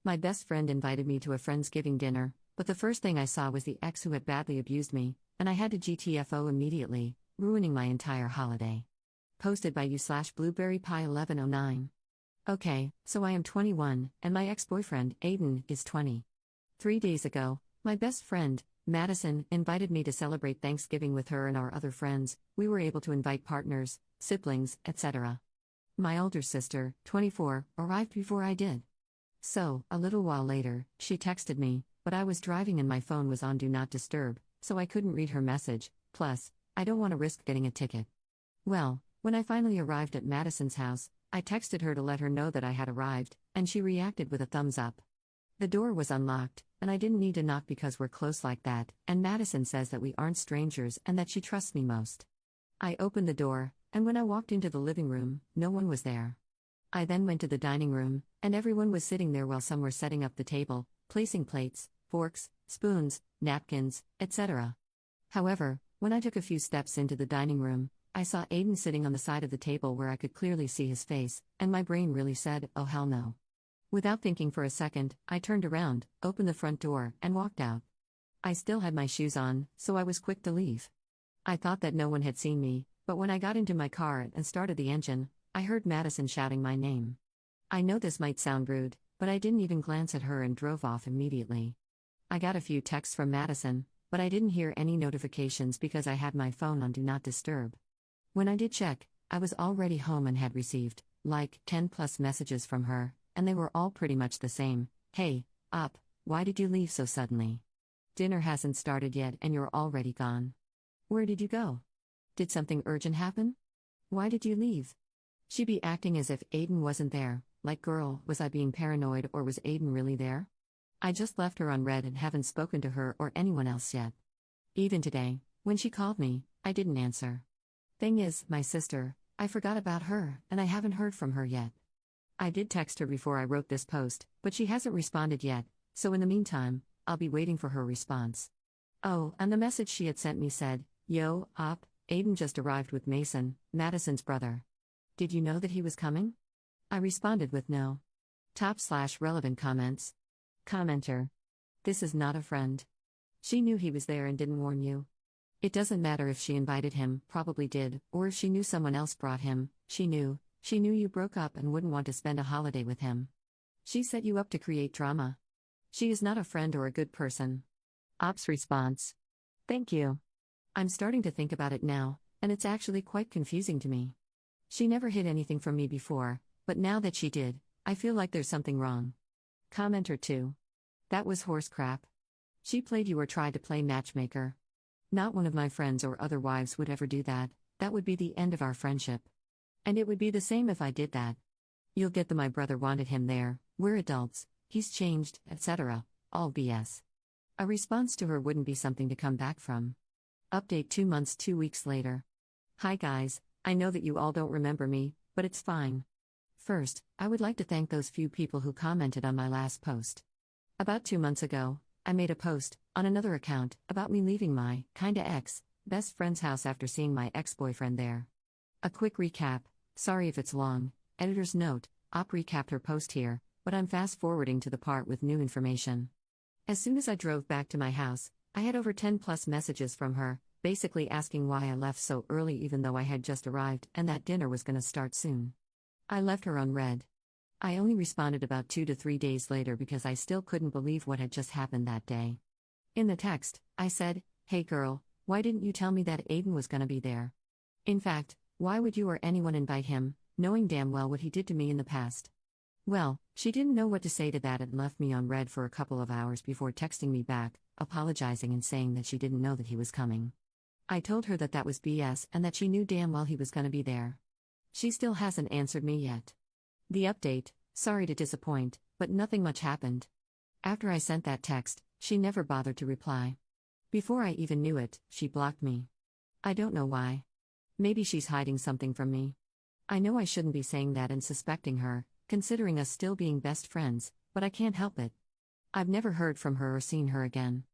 My best friend invited me to a Friendsgiving dinner, but the first thing I saw was the ex who had badly abused me, and I had to GTFO immediately, ruining my entire holiday. Posted by you/blueberrypie1109. Okay, so I am 21, and my ex-boyfriend, Aiden, is 20. 3 days ago, my best friend, Madison, invited me to celebrate Thanksgiving with her and our other friends. We were able to invite partners, siblings, etc. My older sister, 24, arrived before I did. So, a little while later, she texted me, but I was driving and my phone was on Do Not Disturb, so I couldn't read her message, plus, I don't want to risk getting a ticket. Well, when I finally arrived at Madison's house, I texted her to let her know that I had arrived, and she reacted with a thumbs up. The door was unlocked, and I didn't need to knock because we're close like that, and Madison says that we aren't strangers and that she trusts me most. I opened the door, and when I walked into the living room, no one was there. I then went to the dining room, and everyone was sitting there while some were setting up the table, placing plates, forks, spoons, napkins, etc. However, when I took a few steps into the dining room, I saw Aiden sitting on the side of the table where I could clearly see his face, and my brain really said, oh hell no. Without thinking for a second, I turned around, opened the front door, and walked out. I still had my shoes on, so I was quick to leave. I thought that no one had seen me, but when I got into my car and started the engine, I heard Madison shouting my name. I know this might sound rude, but I didn't even glance at her and drove off immediately. I got a few texts from Madison, but I didn't hear any notifications because I had my phone on Do Not Disturb. When I did check, I was already home and had received, 10 plus messages from her, and they were all pretty much the same. Hey, up, why did you leave so suddenly? Dinner hasn't started yet and you're already gone. Where did you go? Did something urgent happen? Why did you leave? She be acting as if Aiden wasn't there, like girl, was I being paranoid or was Aiden really there? I just left her unread and haven't spoken to her or anyone else yet. Even today, when she called me, I didn't answer. Thing is, my sister, I forgot about her and I haven't heard from her yet. I did text her before I wrote this post, but she hasn't responded yet, so in the meantime, I'll be waiting for her response. Oh, and the message she had sent me said, yo, op, Aiden just arrived with Mason, Madison's brother. Did you know that he was coming? I responded with no. Top/relevant comments. Commenter. This is not a friend. She knew he was there and didn't warn you. It doesn't matter if she invited him, probably did, or if she knew someone else brought him, she knew you broke up and wouldn't want to spend a holiday with him. She set you up to create drama. She is not a friend or a good person. Op's response. Thank you. I'm starting to think about it now, and it's actually quite confusing to me. She never hid anything from me before, but now that she did, I feel like there's something wrong. Commenter 2. That was horse crap. She played you or tried to play matchmaker. Not one of my friends or other wives would ever do that. That would be the end of our friendship. And it would be the same if I did that. You'll get the my brother wanted him there, we're adults, he's changed, etc. All BS. A response to her wouldn't be something to come back from. Update 2 months 2 weeks later. Hi guys, I know that you all don't remember me, but it's fine. First, I would like to thank those few people who commented on my last post. About 2 months ago, I made a post, on another account, about me leaving my, kinda ex, best friend's house after seeing my ex-boyfriend there. A quick recap, sorry if it's long, editor's note, Op recapped her post here, but I'm fast-forwarding to the part with new information. As soon as I drove back to my house, I had over 10 plus messages from her, basically asking why I left so early even though I had just arrived and that dinner was gonna start soon. I left her unread. I only responded about 2 to 3 days later because I still couldn't believe what had just happened that day. In the text, I said, hey girl, why didn't you tell me that Aiden was gonna be there? In fact, why would you or anyone invite him, knowing damn well what he did to me in the past? Well, she didn't know what to say to that and left me on read for a couple of hours before texting me back, apologizing and saying that she didn't know that he was coming. I told her that that was BS and that she knew damn well he was gonna be there. She still hasn't answered me yet. The update, sorry to disappoint, but nothing much happened. After I sent that text, she never bothered to reply. Before I even knew it, she blocked me. I don't know why. Maybe she's hiding something from me. I know I shouldn't be saying that and suspecting her, considering us still being best friends, but I can't help it. I've never heard from her or seen her again.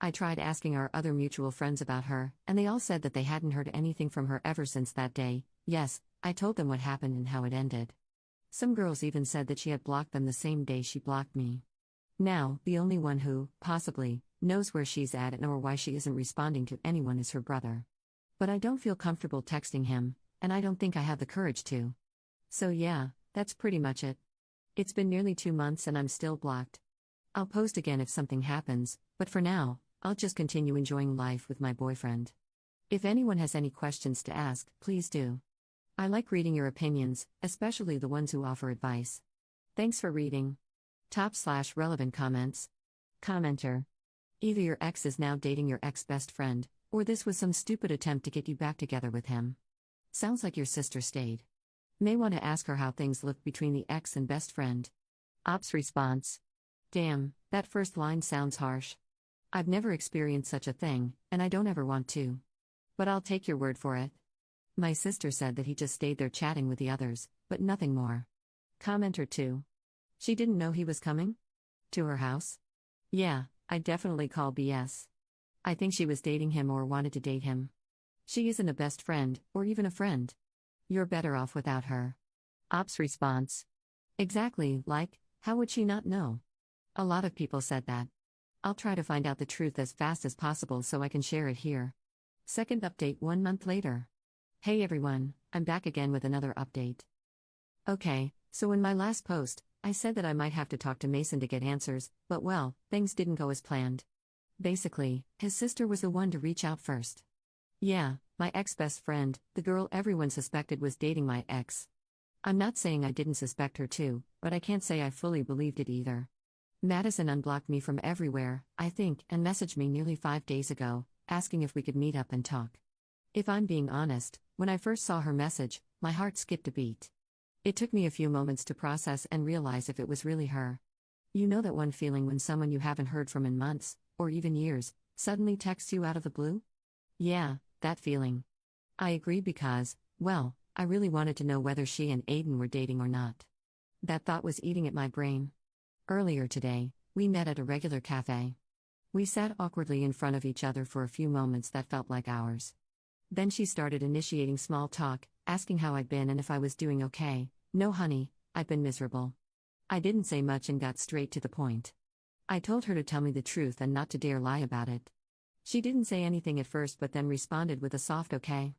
I tried asking our other mutual friends about her, and they all said that they hadn't heard anything from her ever since that day. Yes, I told them what happened and how it ended. Some girls even said that she had blocked them the same day she blocked me. Now, the only one who, possibly, knows where she's at and or why she isn't responding to anyone is her brother. But I don't feel comfortable texting him, and I don't think I have the courage to. So yeah, that's pretty much it. It's been nearly 2 months and I'm still blocked. I'll post again if something happens, but for now, I'll just continue enjoying life with my boyfriend. If anyone has any questions to ask, please do. I like reading your opinions, especially the ones who offer advice. Thanks for reading. /relevant comments. Commenter. Either your ex is now dating your ex-best friend, or this was some stupid attempt to get you back together with him. Sounds like your sister stayed. May want to ask her how things look between the ex and best friend. Ops response. Damn, that first line sounds harsh. I've never experienced such a thing, and I don't ever want to. But I'll take your word for it. My sister said that he just stayed there chatting with the others, but nothing more. Commenter 2. She didn't know he was coming? To her house? Yeah, I definitely call BS. I think she was dating him or wanted to date him. She isn't a best friend, or even a friend. You're better off without her. Ops response. Exactly, like, how would she not know? A lot of people said that. I'll try to find out the truth as fast as possible so I can share it here. Second update 1 month later. Hey everyone, I'm back again with another update. Okay, so in my last post, I said that I might have to talk to Mason to get answers, but well, things didn't go as planned. Basically, his sister was the one to reach out first. Yeah, my ex-best friend, the girl everyone suspected was dating my ex. I'm not saying I didn't suspect her too, but I can't say I fully believed it either. Madison unblocked me from everywhere, I think, and messaged me nearly 5 days ago, asking if we could meet up and talk. If I'm being honest, when I first saw her message, my heart skipped a beat. It took me a few moments to process and realize if it was really her. You know that one feeling when someone you haven't heard from in months, or even years, suddenly texts you out of the blue? Yeah, that feeling. I agree because, well, I really wanted to know whether she and Aiden were dating or not. That thought was eating at my brain. Earlier today, we met at a regular cafe. We sat awkwardly in front of each other for a few moments that felt like hours. Then she started initiating small talk, asking how I'd been and if I was doing okay. No honey, I've been miserable. I didn't say much and got straight to the point. I told her to tell me the truth and not to dare lie about it. She didn't say anything at first but then responded with a soft okay.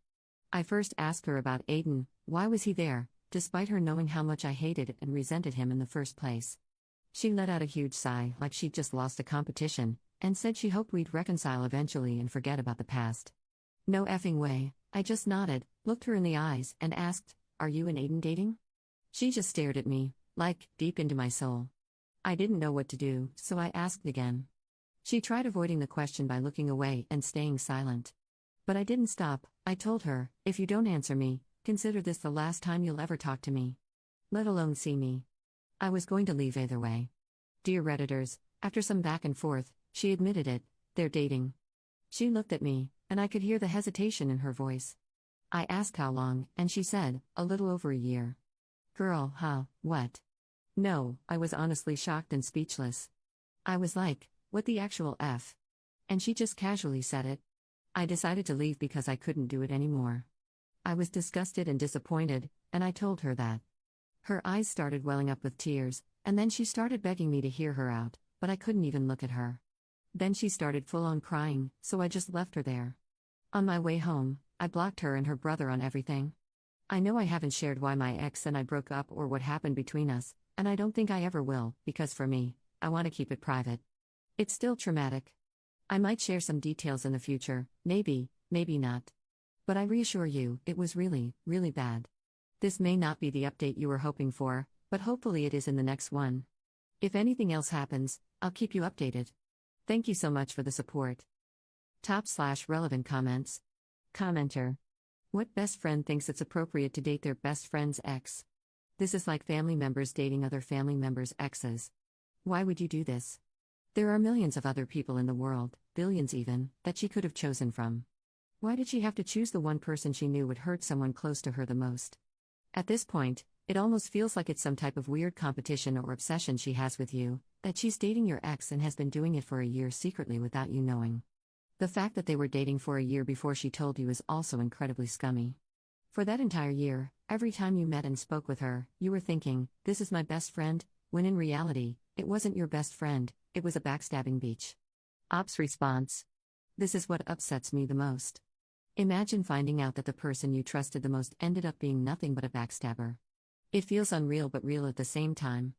I first asked her about Aiden, why was he there, despite her knowing how much I hated and resented him in the first place. She let out a huge sigh like she'd just lost a competition, and said she hoped we'd reconcile eventually and forget about the past. No effing way, I just nodded, looked her in the eyes, and asked, are you and Aiden dating? She just stared at me, like, deep into my soul. I didn't know what to do, so I asked again. She tried avoiding the question by looking away and staying silent. But I didn't stop. I told her, if you don't answer me, consider this the last time you'll ever talk to me. Let alone see me. I was going to leave either way. Dear Redditors, after some back and forth, she admitted it, they're dating. She looked at me, and I could hear the hesitation in her voice. I asked how long, and she said, a little over a year. Girl, huh, what? No, I was honestly shocked and speechless. I was like, what the actual F? And she just casually said it. I decided to leave because I couldn't do it anymore. I was disgusted and disappointed, and I told her that. Her eyes started welling up with tears, and then she started begging me to hear her out, but I couldn't even look at her. Then she started full-on crying, so I just left her there. On my way home, I blocked her and her brother on everything. I know I haven't shared why my ex and I broke up or what happened between us, and I don't think I ever will, because for me, I want to keep it private. It's still traumatic. I might share some details in the future, maybe, maybe not. But I reassure you, it was really, really bad. This may not be the update you were hoping for, but hopefully it is in the next one. If anything else happens, I'll keep you updated. Thank you so much for the support. /relevant comments. Commenter. What best friend thinks it's appropriate to date their best friend's ex? This is like family members dating other family members' exes. Why would you do this? There are millions of other people in the world, billions even, that she could have chosen from. Why did she have to choose the one person she knew would hurt someone close to her the most? At this point, it almost feels like it's some type of weird competition or obsession she has with you, that she's dating your ex and has been doing it for a year secretly without you knowing. The fact that they were dating for a year before she told you is also incredibly scummy. For that entire year, every time you met and spoke with her, you were thinking, this is my best friend, when in reality, it wasn't your best friend, it was a backstabbing beach. Ops response. This is what upsets me the most. Imagine finding out that the person you trusted the most ended up being nothing but a backstabber. It feels unreal but real at the same time.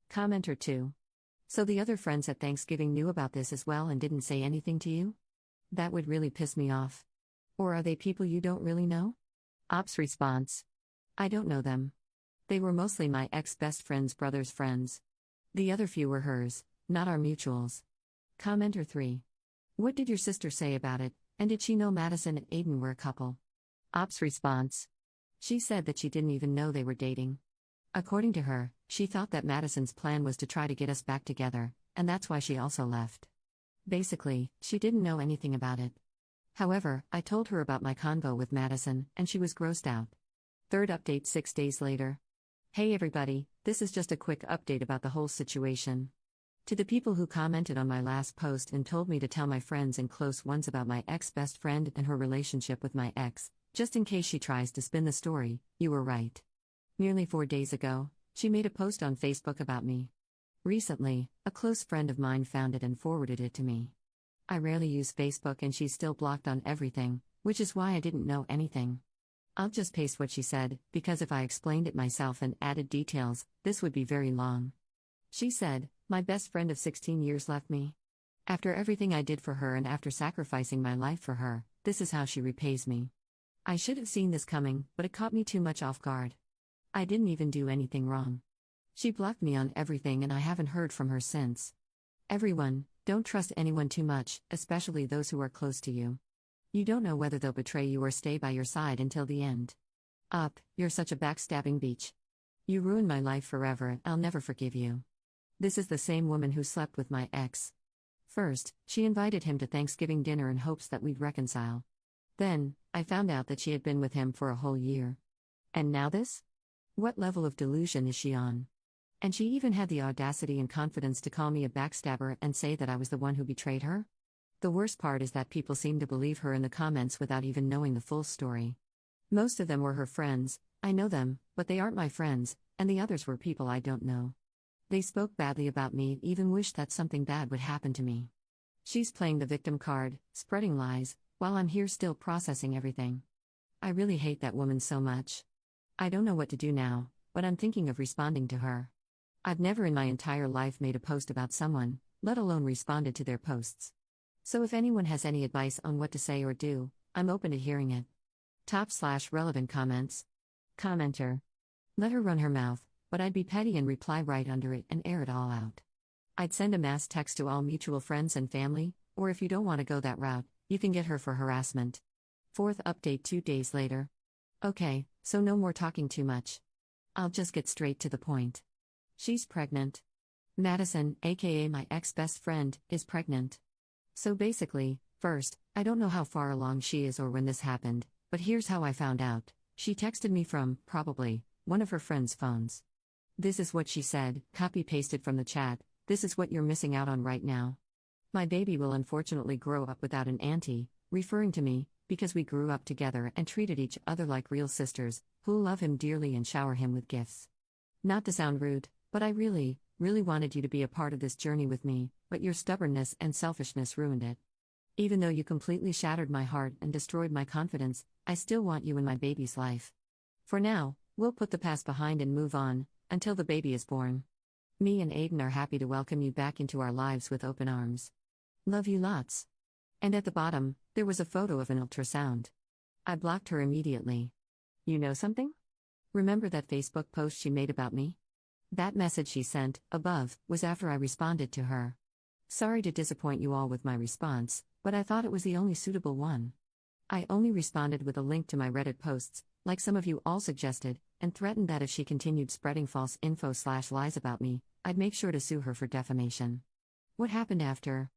Commenter 2. So the other friends at Thanksgiving knew about this as well and didn't say anything to you? That would really piss me off. Or are they people you don't really know? Ops response. I don't know them. They were mostly my ex-best friend's brother's friends. The other few were hers, not our mutuals. Commenter 3. What did your sister say about it, and did she know Madison and Aiden were a couple? Ops response. She said that she didn't even know they were dating. According to her, she thought that Madison's plan was to try to get us back together, and that's why she also left. Basically, she didn't know anything about it. However, I told her about my convo with Madison, and she was grossed out. Third update 6 days later. Hey everybody, this is just a quick update about the whole situation. To the people who commented on my last post and told me to tell my friends and close ones about my ex-best friend and her relationship with my ex, just in case she tries to spin the story, you were right. Nearly 4 days ago, she made a post on Facebook about me. Recently, a close friend of mine found it and forwarded it to me. I rarely use Facebook and she's still blocked on everything, which is why I didn't know anything. I'll just paste what she said, because if I explained it myself and added details, this would be very long. She said, my best friend of 16 years left me. After everything I did for her and after sacrificing my life for her, this is how she repays me. I should have seen this coming, but it caught me too much off guard. I didn't even do anything wrong. She blocked me on everything and I haven't heard from her since. Everyone, don't trust anyone too much, especially those who are close to you. You don't know whether they'll betray you or stay by your side until the end. You're such a backstabbing beach. You ruined my life forever and I'll never forgive you. This is the same woman who slept with my ex. First, she invited him to Thanksgiving dinner in hopes that we'd reconcile. Then, I found out that she had been with him for a whole year. And now this? What level of delusion is she on? And she even had the audacity and confidence to call me a backstabber and say that I was the one who betrayed her? The worst part is that people seem to believe her in the comments without even knowing the full story. Most of them were her friends, I know them, but they aren't my friends, and the others were people I don't know. They spoke badly about me and even wished that something bad would happen to me. She's playing the victim card, spreading lies, while I'm here still processing everything. I really hate that woman so much. I don't know what to do now, but I'm thinking of responding to her. I've never in my entire life made a post about someone, let alone responded to their posts. So if anyone has any advice on what to say or do, I'm open to hearing it. Top/relevant comments. Commenter. Let her run her mouth, but I'd be petty and reply right under it and air it all out. I'd send a mass text to all mutual friends and family, or if you don't want to go that route, you can get her for harassment. Fourth update 2 days later. Okay, so no more talking too much. I'll just get straight to the point. She's pregnant. Madison, aka my ex-best friend, is pregnant. So basically, first, I don't know how far along she is or when this happened, but here's how I found out. She texted me from, probably, one of her friends' phones. This is what she said, copy-pasted from the chat, this is what you're missing out on right now. My baby will unfortunately grow up without an auntie, referring to me, because we grew up together and treated each other like real sisters, who love him dearly and shower him with gifts. Not to sound rude, but I really wanted you to be a part of this journey with me, but your stubbornness and selfishness ruined it. Even though you completely shattered my heart and destroyed my confidence, I still want you in my baby's life. For now, we'll put the past behind and move on, until the baby is born. Me and Aiden are happy to welcome you back into our lives with open arms. Love you lots. And at the bottom, there was a photo of an ultrasound. I blocked her immediately. You know something? Remember that Facebook post she made about me? That message she sent, above, was after I responded to her. Sorry to disappoint you all with my response, but I thought it was the only suitable one. I only responded with a link to my Reddit posts, like some of you all suggested, and threatened that if she continued spreading false info/lies about me, I'd make sure to sue her for defamation. What happened after?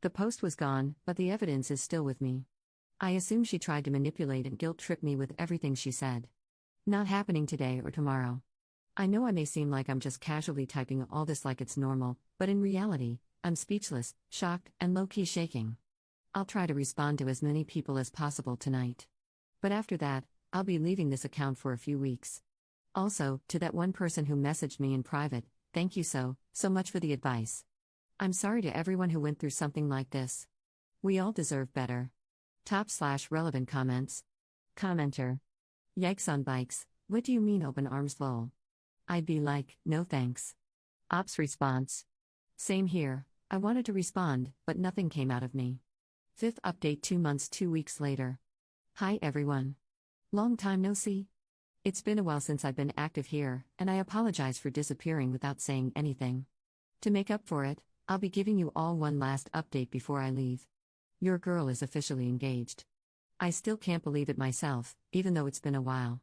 The post was gone, but the evidence is still with me. I assume she tried to manipulate and guilt-trip me with everything she said. Not happening today or tomorrow. I know I may seem like I'm just casually typing all this like it's normal, but in reality, I'm speechless, shocked, and low-key shaking. I'll try to respond to as many people as possible tonight. But after that, I'll be leaving this account for a few weeks. Also, to that one person who messaged me in private, thank you so So much for the advice. I'm sorry to everyone who went through something like this. We all deserve better. Top/relevant comments. Commenter. Yikes on bikes, what do you mean open arms lol? I'd be like, no thanks. Ops response. Same here, I wanted to respond, but nothing came out of me. Fifth update 2 months 2 weeks later. Hi everyone. Long time no see. It's been a while since I've been active here, and I apologize for disappearing without saying anything. To make up for it, I'll be giving you all one last update before I leave. Your girl is officially engaged. I still can't believe it myself, even though it's been a while.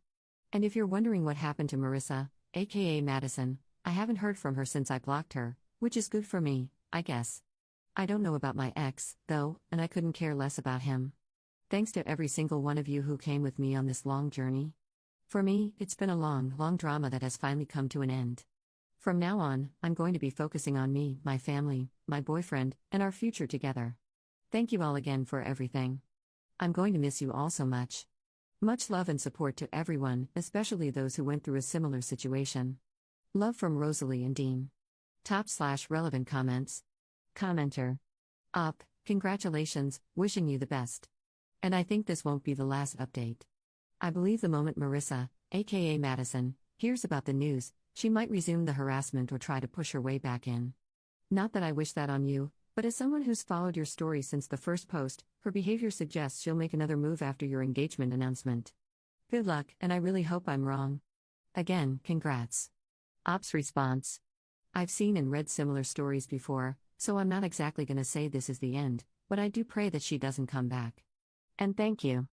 And if you're wondering what happened to Marissa, aka Madison, I haven't heard from her since I blocked her, which is good for me, I guess. I don't know about my ex, though, and I couldn't care less about him. Thanks to every single one of you who came with me on this long journey. For me, it's been a long, long drama that has finally come to an end. From now on, I'm going to be focusing on me, my family, my boyfriend, and our future together. Thank you all again for everything. I'm going to miss you all so much. Much love and support to everyone, especially those who went through a similar situation. Love from Rosalie and Dean. Top/relevant comments. Commenter. Congratulations, wishing you the best. And I think this won't be the last update. I believe the moment Marissa, aka Madison, hears about the news, she might resume the harassment or try to push her way back in. Not that I wish that on you, but as someone who's followed your story since the first post, her behavior suggests she'll make another move after your engagement announcement. Good luck, and I really hope I'm wrong. Again, congrats. Ops response. I've seen and read similar stories before, so I'm not exactly gonna say this is the end, but I do pray that she doesn't come back. And thank you.